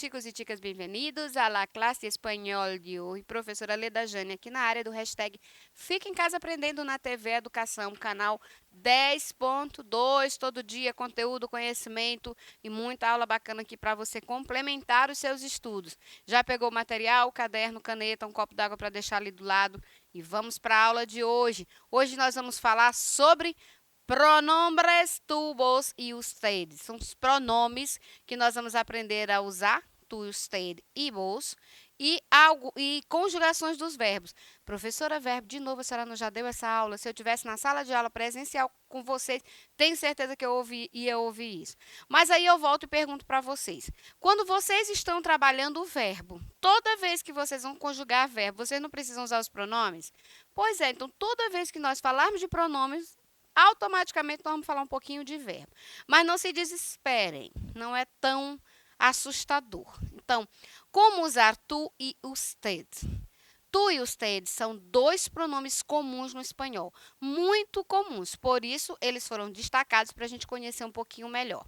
chicos e chicas, bem-vindos à la classe espanhol de hoje. Professora Leda Jane aqui na área do hashtag Fica em Casa Aprendendo na TV Educação, canal 10.2, todo dia conteúdo, conhecimento e muita aula bacana aqui para você complementar os seus estudos. Já pegou o material, caderno, caneta, um copo d'água para deixar ali do lado e vamos para a aula de hoje. Hoje nós vamos falar sobre pronombres, tu, vos e usted. São os pronomes que nós vamos aprender a usar, tu, usted e vos, e conjugações dos verbos. Professora Verbo, de novo, a senhora não já deu essa aula? Se eu tivesse na sala de aula presencial com vocês, tenho certeza que ia ouvir isso. Mas aí eu volto e pergunto para vocês. Quando vocês estão trabalhando o verbo, toda vez que vocês vão conjugar verbo, vocês não precisam usar os pronomes? Pois é, então toda vez que nós falarmos de pronomes, automaticamente nós vamos falar um pouquinho de verbo. Mas não se desesperem, não é tão assustador. Então, como usar tu e usted? Tu e usted são dois pronomes comuns no espanhol, muito comuns, por isso eles foram destacados para a gente conhecer um pouquinho melhor.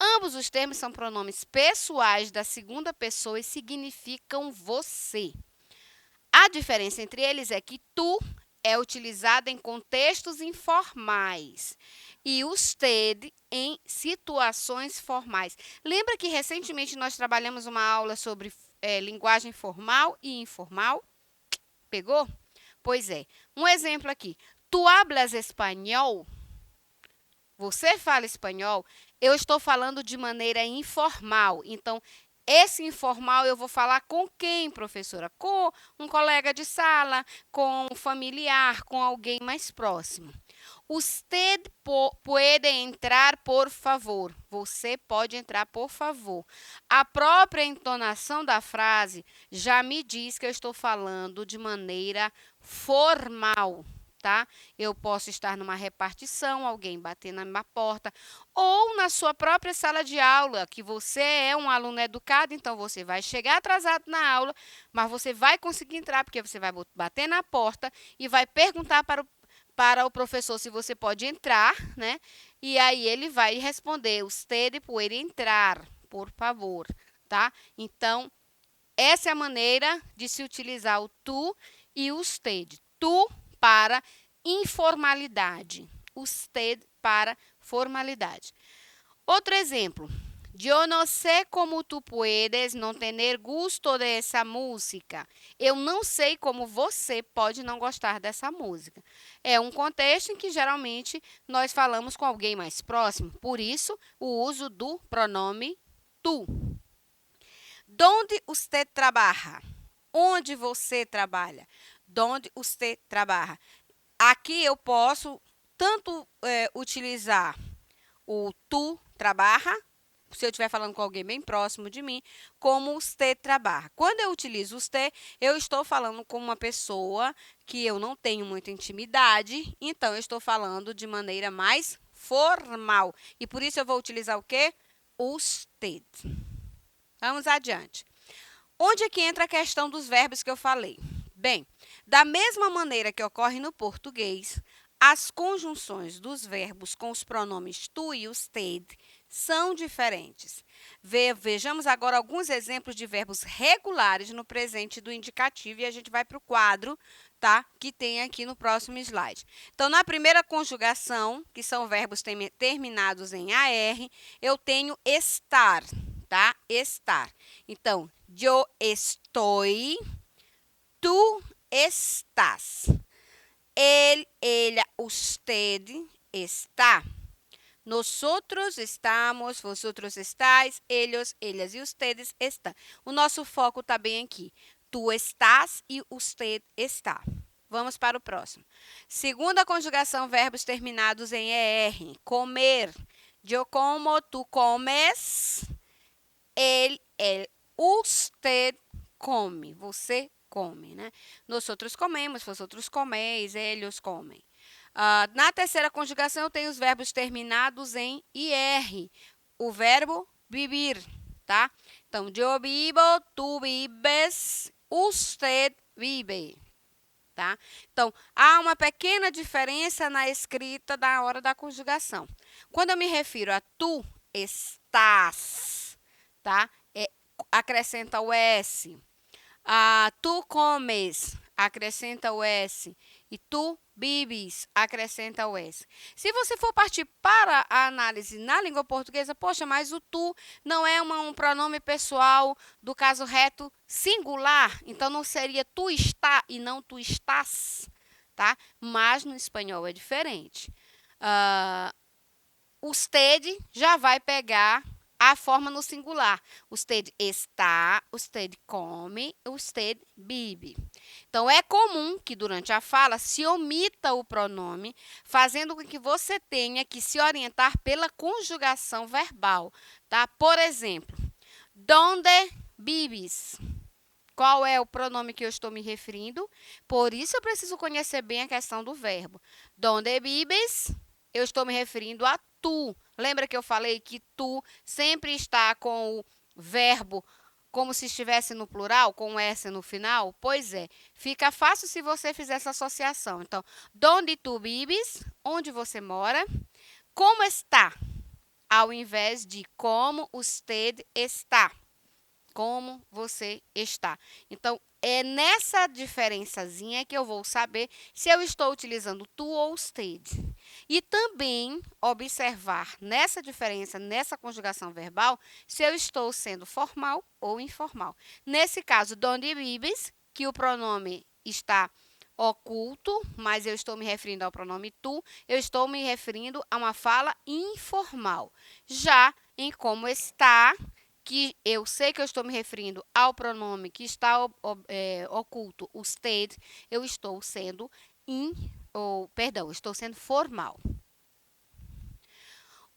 Ambos os termos são pronomes pessoais da segunda pessoa e significam você. A diferença entre eles é que tu é utilizado em contextos informais e usted em situações formais. Lembra que recentemente nós trabalhamos uma aula sobre linguagem formal e informal? Pegou? Pois é. Um exemplo aqui. Tu hablas espanhol? Você fala espanhol? Eu estou falando de maneira informal. Então, esse informal eu vou falar com quem, professora? Com um colega de sala, com um familiar, com alguém mais próximo. Usted puede entrar, por favor. Você pode entrar, por favor. A própria entonação da frase já me diz que eu estou falando de maneira formal. Tá? Eu posso estar numa repartição, alguém bater na minha porta, ou na sua própria sala de aula, que você é um aluno educado, então você vai chegar atrasado na aula, mas você vai conseguir entrar, porque você vai bater na porta e vai perguntar para o professor se você pode entrar, né? E aí ele vai responder, usted puede entrar, por favor, tá? Então, essa é a maneira de se utilizar o tu e o usted. Tu para informalidade, usted para formalidade. Outro exemplo. Eu não sei como tu puedes não ter gusto dessa música. Eu não sei como você pode não gostar dessa música. É um contexto em que geralmente nós falamos com alguém mais próximo, por isso o uso do pronome tu. Donde usted trabalha? Onde você trabalha? Donde usted trabalha? Aqui eu posso tanto utilizar o tu trabalha, se eu estiver falando com alguém bem próximo de mim, como usted trabalha. Quando eu utilizo usted, eu estou falando com uma pessoa que eu não tenho muita intimidade, então eu estou falando de maneira mais formal. E por isso eu vou utilizar o quê? Usted. Vamos adiante. Onde é que entra a questão dos verbos que eu falei? Bem, da mesma maneira que ocorre no português, as conjunções dos verbos com os pronomes tu e usted são diferentes. Vejamos agora alguns exemplos de verbos regulares no presente do indicativo e a gente vai para o quadro, tá? Que tem aqui no próximo slide. Então, na primeira conjugação, que são verbos terminados em AR, eu tenho estar, tá? Estar. Então, yo estoy, tu estás. Él, ella, usted está. Nosotros estamos, vosotros estáis, ellos, ellas e ustedes estão. O nosso foco está bem aqui. Tu estás e usted está. Vamos para o próximo. Segunda conjugação, verbos terminados em ER. Comer. Eu como, tu comes. Ele, usted come. Você come, né? Nós outros comemos, vosotros comeis, eles comem. Na terceira conjugação, eu tenho os verbos terminados em IR. O verbo vivir, tá? Então, eu vivo, tu vives, usted vive, tá? Então, há uma pequena diferença na escrita da hora da conjugação. Quando eu me refiro a tu estás, tá? acrescenta o S. Tu comes, acrescenta o S. E tu bebes, acrescenta o S. Se você for partir para a análise na língua portuguesa, poxa, mas o tu não é um pronome pessoal do caso reto singular, então não seria tu está e não tu estás, tá? Mas no espanhol é diferente. Usted já vai pegar a forma no singular. Usted está, usted come, usted bebe. Então, é comum que durante a fala se omita o pronome, fazendo com que você tenha que se orientar pela conjugação verbal, tá? Por exemplo, donde vives? Qual é o pronome que eu estou me referindo? Por isso, eu preciso conhecer bem a questão do verbo. Donde vives? Eu estou me referindo a tu. Lembra que eu falei que tu sempre está com o verbo como se estivesse no plural, com o S no final? Pois é, fica fácil se você fizer essa associação. Então, donde tu vives? Onde você mora? Como está? Ao invés de como usted está. Como você está. Então, é nessa diferençazinha que eu vou saber se eu estou utilizando tu ou usted. E também observar nessa diferença, nessa conjugação verbal, se eu estou sendo formal ou informal. Nesse caso, donde vives, que o pronome está oculto, mas eu estou me referindo ao pronome tu, eu estou me referindo a uma fala informal. Já em como está, que eu sei que eu estou me referindo ao pronome que está oculto, usted, eu estou sendo estou sendo formal.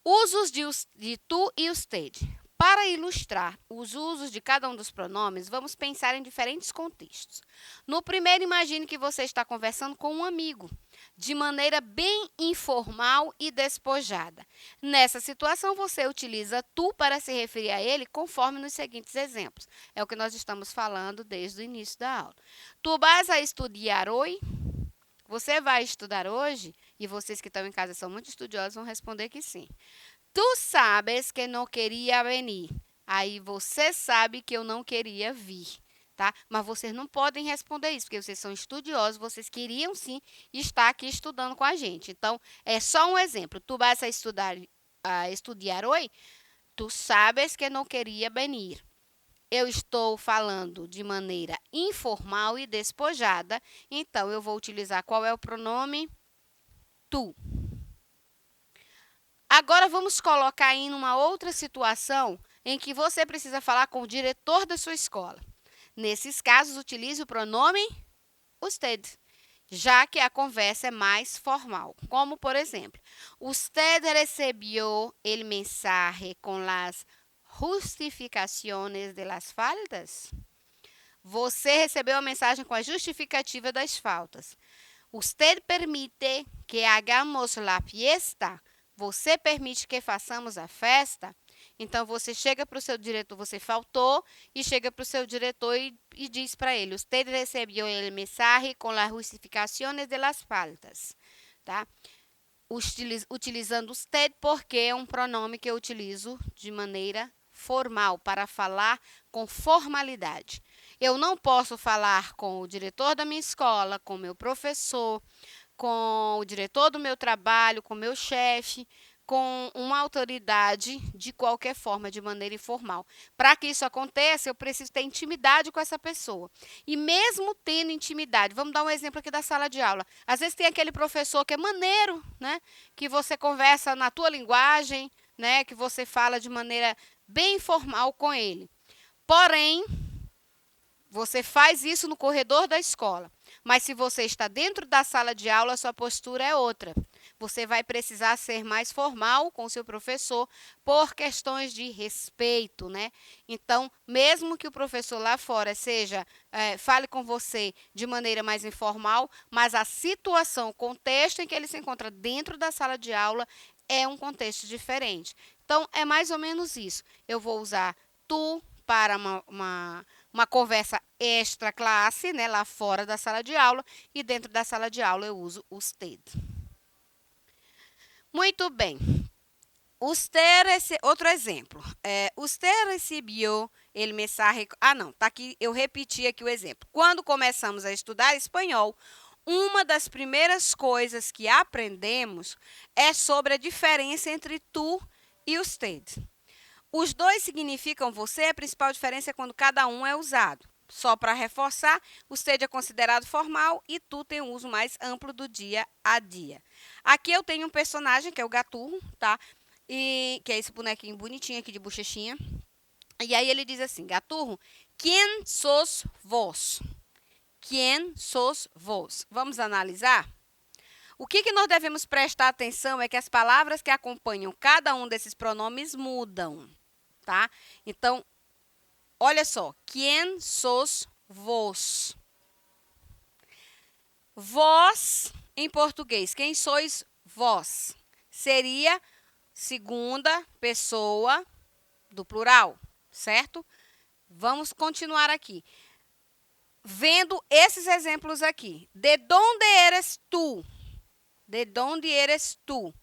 Usos de tu e usted. Para ilustrar os usos de cada um dos pronomes, vamos pensar em diferentes contextos. No primeiro, imagine que você está conversando com um amigo, de maneira bem informal e despojada. Nessa situação, você utiliza tu para se referir a ele, conforme nos seguintes exemplos. É o que nós estamos falando desde o início da aula. Tu vas a estudar hoje? Você vai estudar hoje? E vocês que estão em casa são muito estudiosos vão responder que sim. Tu sabes que não queria venir. Aí você sabe que eu não queria vir, tá? Mas vocês não podem responder isso, porque vocês são estudiosos, vocês queriam sim estar aqui estudando com a gente. Então, é só um exemplo. Tu vas a estudar hoje? Tu sabes que não queria venir. Eu estou falando de maneira informal e despojada, então eu vou utilizar qual é o pronome? Tu. Agora vamos colocar aí numa outra situação em que você precisa falar com o diretor da sua escola. Nesses casos, utilize o pronome usted, já que a conversa é mais formal. Como, por exemplo, usted recibió el mensaje con las justificaciones de las faltas? Você recebeu a mensagem com a justificativa das faltas. Usted permite que hagamos la fiesta? Você permite que façamos a festa? Então, você chega para o seu diretor, você faltou, e chega para o seu diretor e diz para ele, usted recibió el mensaje con las justificaciones de las faltas. Tá? Utilizando usted porque é um pronome que eu utilizo de maneira formal, para falar com formalidade. Eu não posso falar com o diretor da minha escola, com o meu professor, com o diretor do meu trabalho, com o meu chefe, com uma autoridade de qualquer forma, de maneira informal. Para que isso aconteça, eu preciso ter intimidade com essa pessoa. E mesmo tendo intimidade, vamos dar um exemplo aqui da sala de aula. Às vezes tem aquele professor que é maneiro, né? Que você conversa na tua linguagem, né? Que você fala de maneira bem informal com ele. Porém, você faz isso no corredor da escola. Mas se você está dentro da sala de aula, sua postura é outra. Você vai precisar ser mais formal com o seu professor por questões de respeito, né? Então, mesmo que o professor lá fora fale com você de maneira mais informal, mas a situação, o contexto em que ele se encontra dentro da sala de aula é um contexto diferente. Então, é mais ou menos isso. Eu vou usar tu para uma conversa extra classe, né, lá fora da sala de aula, e dentro da sala de aula eu uso usted. Muito bem. Outro exemplo. Usted recibió ele me sabe... Ah, não, tá aqui, eu repeti aqui o exemplo. Quando começamos a estudar espanhol, uma das primeiras coisas que aprendemos é sobre a diferença entre tu e usted. Os dois significam você, a principal diferença é quando cada um é usado. Só para reforçar, usted é considerado formal e tu tem um uso mais amplo do dia a dia. Aqui eu tenho um personagem, que é o Gaturro, tá? E que é esse bonequinho bonitinho aqui de bochechinha. E aí ele diz assim, Gaturro, quem sos vos? Quem sos vos? Vamos analisar? O que nós devemos prestar atenção é que as palavras que acompanham cada um desses pronomes mudam, tá? Então, olha só, quem sos vos? Vós, em português, quem sois vós? Seria segunda pessoa do plural, certo? Vamos continuar aqui. Vendo esses exemplos aqui. De donde eres tu? De donde eres tu?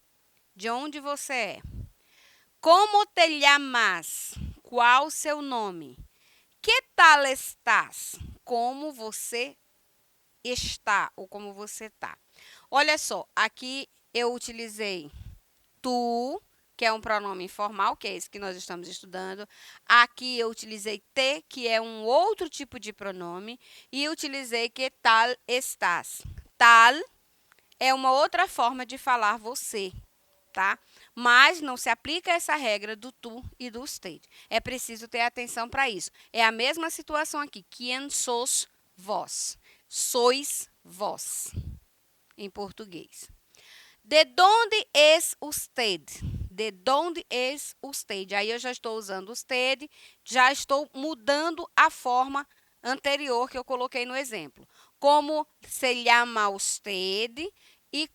De onde você é? Como te llamas? Qual seu nome? Que tal estás? Como você está ou como você tá? Olha só, aqui eu utilizei tu, que é um pronome informal, que é esse que nós estamos estudando. Aqui eu utilizei te, que é um outro tipo de pronome. E utilizei que tal estás. Tal é uma outra forma de falar você, tá? Mas não se aplica essa regra do tu e do usted. É preciso ter atenção para isso. É a mesma situação aqui. Quem sos vós? Sois vós, em português. De donde es usted? De donde es usted? Aí eu já estou usando usted, já estou mudando a forma anterior que eu coloquei no exemplo. Como se llama usted e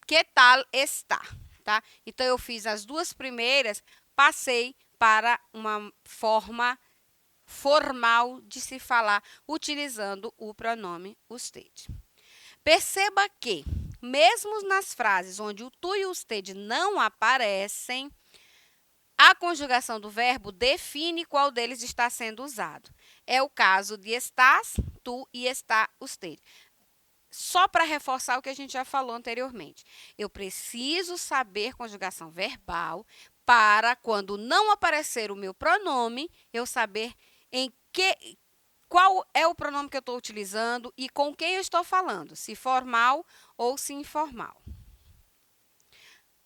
que tal está, tá? Então, eu fiz as duas primeiras, passei para uma forma formal de se falar utilizando o pronome usted. Perceba que, mesmo nas frases onde o tu e o usted não aparecem, a conjugação do verbo define qual deles está sendo usado. É o caso de estás, tu e está, usted. Só para reforçar o que a gente já falou anteriormente. Eu preciso saber conjugação verbal para, quando não aparecer o meu pronome, eu saber qual é o pronome que eu estou utilizando e com quem eu estou falando, se formal ou se informal.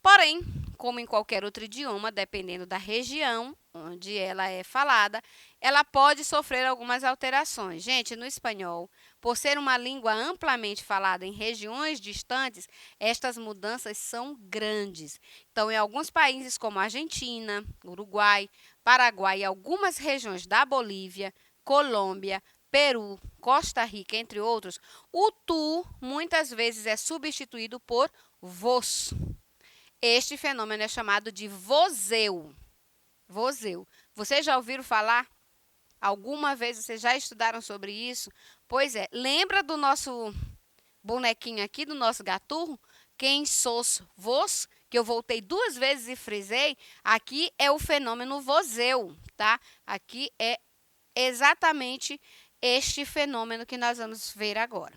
Porém, como em qualquer outro idioma, dependendo da região onde ela é falada, ela pode sofrer algumas alterações. Gente, no espanhol, por ser uma língua amplamente falada em regiões distantes, estas mudanças são grandes. Então, em alguns países como Argentina, Uruguai, Paraguai e algumas regiões da Bolívia, Colômbia, Peru, Costa Rica, entre outros, o tu muitas vezes é substituído por vos. Este fenômeno é chamado de vozeu. Vozeu. Vocês já ouviram falar? Alguma vez vocês já estudaram sobre isso? Pois é, lembra do nosso bonequinho aqui, do nosso gaturro? Quem sos vos? Que eu voltei duas vezes e frisei. Aqui é o fenômeno vozeu, tá? Aqui é exatamente este fenômeno que nós vamos ver agora.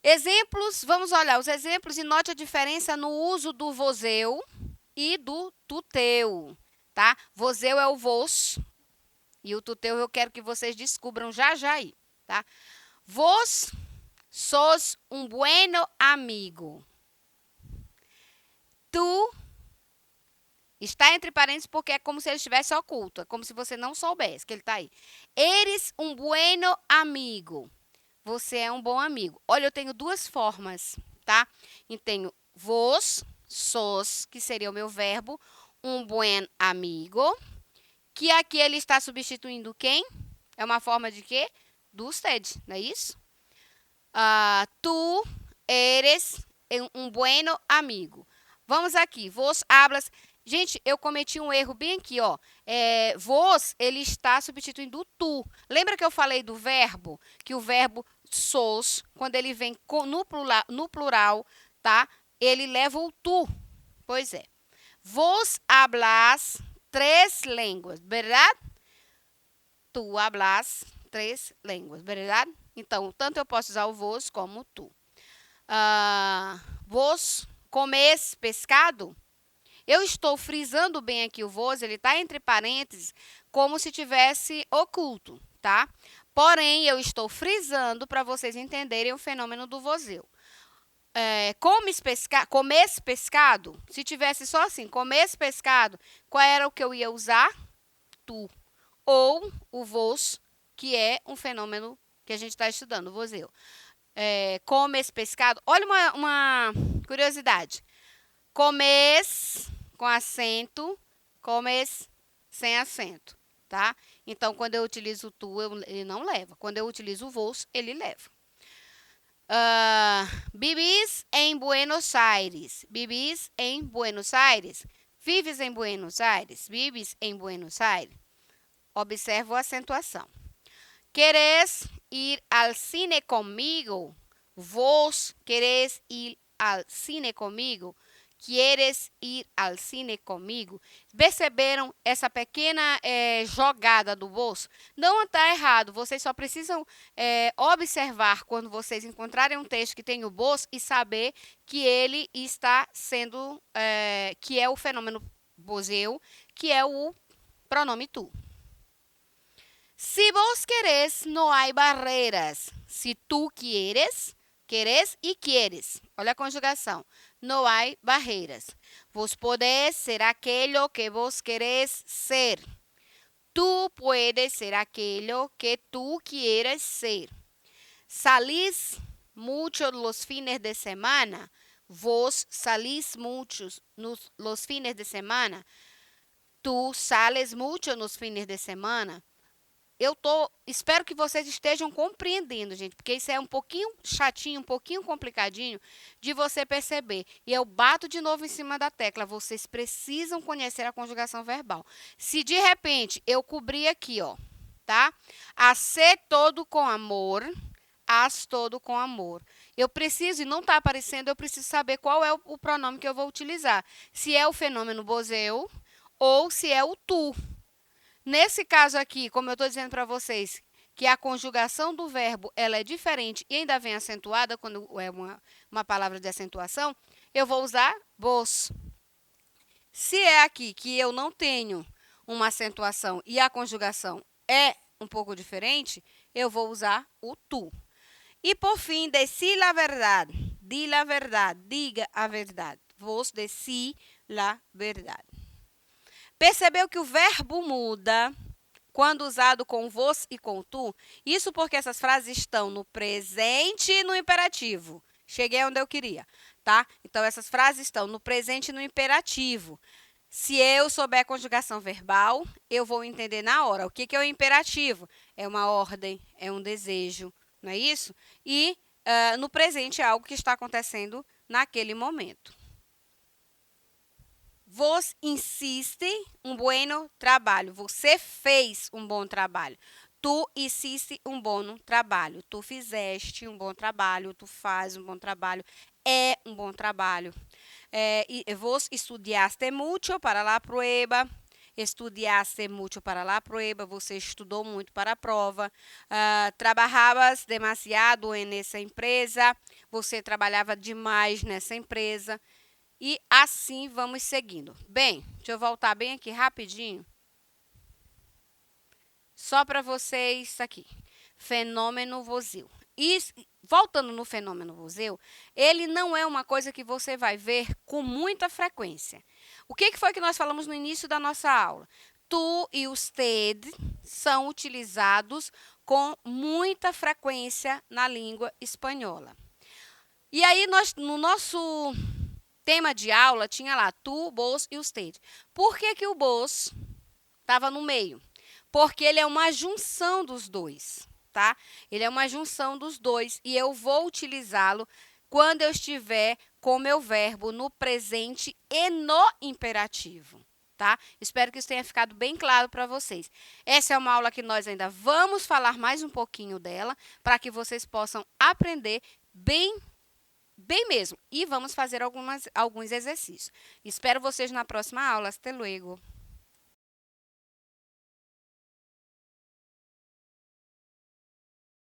Exemplos, vamos olhar os exemplos e note a diferença no uso do vozeu e do tuteu, tá? Vozeu é o vos e o tuteu eu quero que vocês descubram já aí, tá? Vos sos um bueno amigo. Tu está entre parênteses porque é como se ele estivesse oculto, é como se você não soubesse que ele está aí. Eres um bueno amigo. Você é um bom amigo. Olha, eu tenho duas formas, tá? E tenho vos, sos, que seria o meu verbo, um buen amigo, que aqui ele está substituindo quem? É uma forma de quê? Do usted, não é isso? Tu eres um bueno amigo. Vamos aqui, vos hablas. Gente, eu cometi um erro bem aqui, ó. Vos, ele está substituindo o tu. Lembra que eu falei do verbo? Que o verbo sos, quando ele vem no plural, tá? Ele leva o tu. Pois é. Vos hablas 3 línguas, verdade? tu hablas 3 línguas, verdade? Então, tanto eu posso usar o vos como tu. Vos comes pescado? Eu estou frisando bem aqui o vos, ele está entre parênteses, como se tivesse oculto, tá? Porém, eu estou frisando para vocês entenderem o fenômeno do voseu. Comes pescado? Se tivesse só assim, comes pescado, qual era o que eu ia usar? Tu. Ou o vos, que é um fenômeno que a gente está estudando, o voseu. Comes pescado? Olha uma curiosidade. Comes com acento, comes sem acento, tá? Então, quando eu utilizo o tu, ele não leva. Quando eu utilizo o vos, ele leva. Vives em Buenos Aires. Vives em Buenos Aires. Vives em Buenos Aires. Vives em Buenos Aires. Observo a acentuação. ¿Querés ir al cine comigo? Vos querés ir al cine comigo? ¿Quieres ir al cine comigo? Perceberam essa pequena jogada do vos? Não está errado, vocês só precisam observar quando vocês encontrarem um texto que tem o vos e saber que ele está sendo, que é o fenômeno voseu, que é o pronome tu. Si vos querés, no hay barreiras. Si tú quieres, querés e quieres. Olha a conjugação. No hay barreiras. Vos podés ser aquello que vos querés ser. Tú puedes ser aquello que tú quieres ser. Salís mucho los fines de semana. Vos salís muchos los fines de semana. Tú sales mucho nos fines de semana. Espero que vocês estejam compreendendo, gente, porque isso é um pouquinho chatinho, um pouquinho complicadinho de você perceber. E eu bato de novo em cima da tecla, vocês precisam conhecer a conjugação verbal. Se de repente eu cobrir aqui, ó, tá? A ser todo com amor, as todo com amor. Eu preciso, e não está aparecendo, eu preciso saber qual é o pronome que eu vou utilizar. Se é o fenômeno voseu ou se é o tu. Nesse caso aqui, como eu estou dizendo para vocês, que a conjugação do verbo ela é diferente e ainda vem acentuada, quando é uma palavra de acentuação, eu vou usar vos. Se é aqui que eu não tenho uma acentuação e a conjugação é um pouco diferente, eu vou usar o tu. E por fim, decí la verdad. Di la verdad. Diga a verdade. Vos decí la verdad. Percebeu que o verbo muda quando usado com vos e com tu? Isso porque essas frases estão no presente e no imperativo. Cheguei onde eu queria, tá? Então, essas frases estão no presente e no imperativo. Se eu souber a conjugação verbal, eu vou entender na hora. O que é o imperativo? É uma ordem, é um desejo, não é isso? E no presente é algo que está acontecendo naquele momento. Vos insiste um bom trabalho. Você fez um bom trabalho. Tu hiciste um bom trabalho. Tu fizeste um bom trabalho. Tu faz um bom trabalho. É um bom trabalho. Vos estudiaste mucho para la prueba. Estudiaste mucho para la prueba. Você estudou muito para a prova. Trabajabas demasiado nessa empresa. Você trabalhava demais nessa empresa. E assim vamos seguindo. Bem, deixa eu voltar bem aqui rapidinho. Só para vocês aqui. Fenômeno voseu. E voltando no fenômeno voseu, ele não é uma coisa que você vai ver com muita frequência. O que foi que nós falamos no início da nossa aula? Tu e usted são utilizados com muita frequência na língua espanhola. E aí, no nosso tema de aula tinha lá tu, vos e usted. Por que o vos estava no meio? Porque ele é uma junção dos dois, tá? Ele é uma junção dos dois e eu vou utilizá-lo quando eu estiver com o meu verbo no presente e no imperativo, tá? Espero que isso tenha ficado bem claro para vocês. Essa é uma aula que nós ainda vamos falar mais um pouquinho dela para que vocês possam aprender bem mesmo. E vamos fazer alguns exercícios. Espero vocês na próxima aula. Hasta luego.